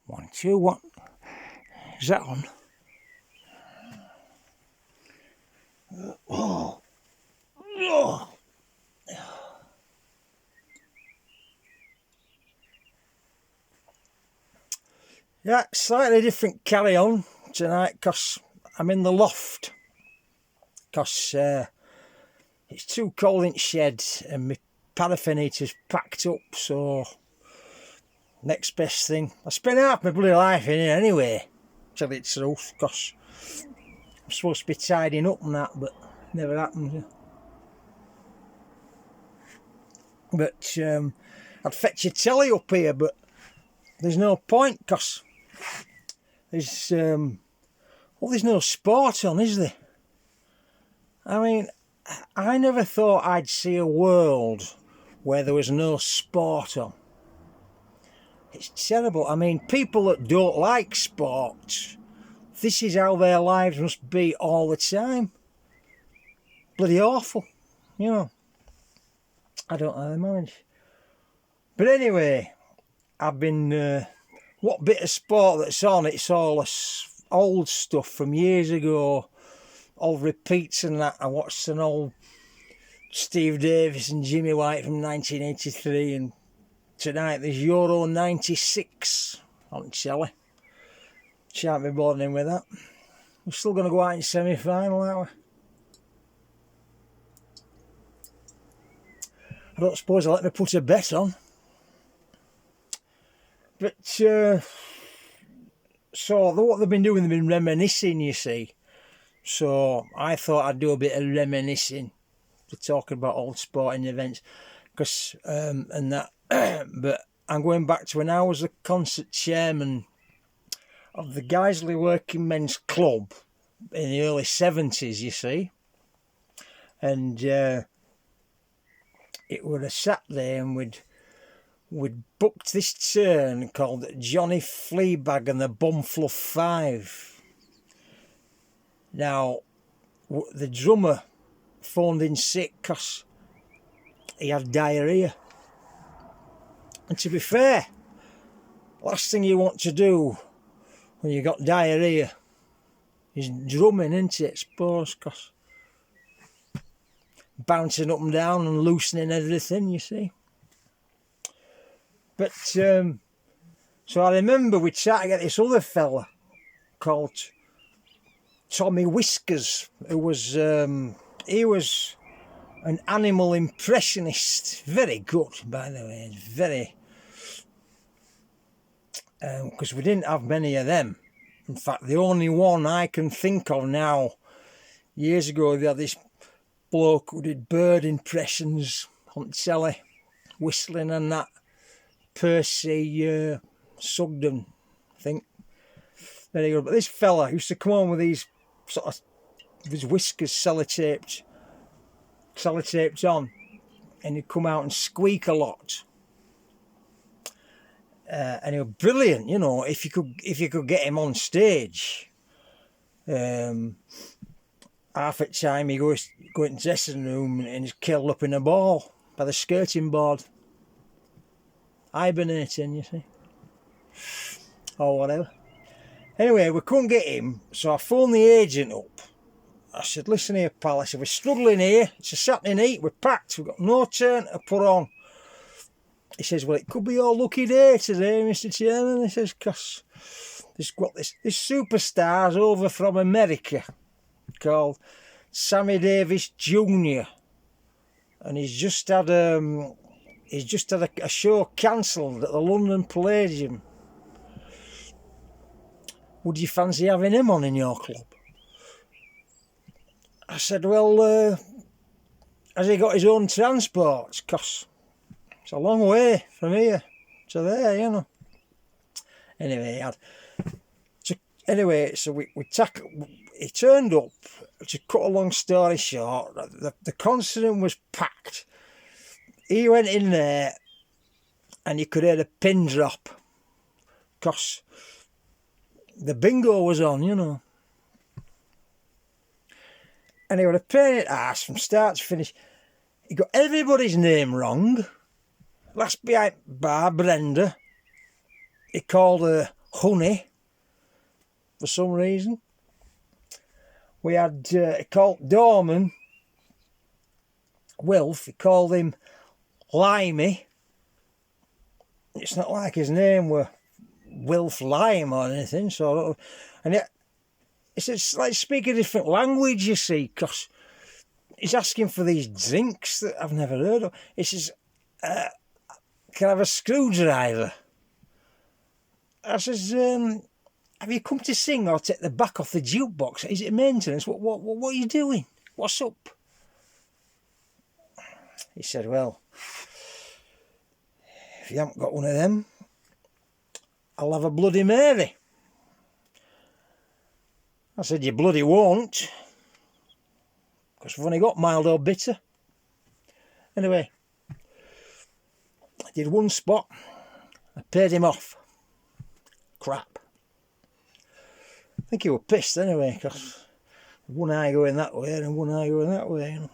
1, 2, 1. Is that on? Oh. Oh. Yeah, slightly different carry on tonight because I'm in the loft. Because it's too cold in the shed and my paraffin heater's packed up, so next best thing. I spent half my bloody life in here anyway, tell you the truth, because I'm supposed to be tidying up and that, but never happened. But I'd fetch your telly up here, but there's no point, because there's no sport on, is there? I mean, I never thought I'd see a world where there was no sport on. It's terrible. I mean, people that don't like sport, this is how their lives must be all the time. Bloody awful, you know. I don't know how they manage. But anyway, I've been... what bit of sport that's on, it's all old stuff from years ago. All repeats and that. I watched an old Steve Davis and Jimmy White from 1983, and tonight there's Euro 96 on telly. Shan't be bothering with that. We're still going to go out in semi-final, aren't we? I don't suppose they'll let me put a bet on. But, so what they've been doing, they've been reminiscing, you see. So I thought I'd do a bit of reminiscing to talk about old sporting events. Because, and that, but I'm going back to when I was the concert chairman of the Guiseley Working Men's Club in the early 70s, you see. And it was a Saturday, and we'd booked this turn called Johnny Fleabag and the Bumfluff Five. Now, the drummer phoned in sick because he had diarrhea. And to be fair, last thing you want to do when you got diarrhea is drumming, isn't it? Suppose, because bouncing up and down and loosening everything, you see. But so I remember we tried to get this other fella called Tommy Whiskers, who was he was an animal impressionist, very good, by the way, very, because we didn't have many of them. In fact, the only one I can think of now, years ago, they had this bloke who did bird impressions on telly, whistling and that, Percy Sugden, I think. Very good. But this fella used to come on with these sort of, his whiskers sellotaped on, and he'd come out and squeak a lot. And he was brilliant, you know, if you could get him on stage. Half the time he goes into the dressing room and he's curled up in a ball by the skirting board. Hibernating, you see. Or whatever. Anyway, we couldn't get him, so I phoned the agent up. I said, listen here, pal, I said, we're struggling here. It's a Saturday night, we're packed, we've got no turn to put on. He says, well, it could be your lucky day today, Mr. Chairman. He says, because this superstar's over from America called Sammy Davis Jr. And he's just had a show cancelled at the London Palladium. Would you fancy having him on in your club? I said, well, has he got his own transport? Because it's a long way from here to there, you know. Anyway, he turned up. To cut a long story short, the concert was packed. He went in there and you could hear the pin drop because the bingo was on, you know. And he was a pain in the arse from start to finish. He got everybody's name wrong. Last behind bar, Brenda. He called her honey for some reason. We had called Dorman, Wilf, he called him Limey. It's not like his name were Wilf Lime or anything, so, and yet it's like speak a different language, you see, because he's asking for these drinks that I've never heard of. He says, can I have a screwdriver? I says, have you come to sing or take the back off the jukebox? Is it maintenance? What are you doing? What's up? He said, well, if you haven't got one of them, I'll have a Bloody Mary. I said, you bloody won't, because we've only got mild or bitter. Anyway, I did one spot, I paid him off. Crap. I think he was pissed anyway, because one eye going that way and one eye going that way, you know.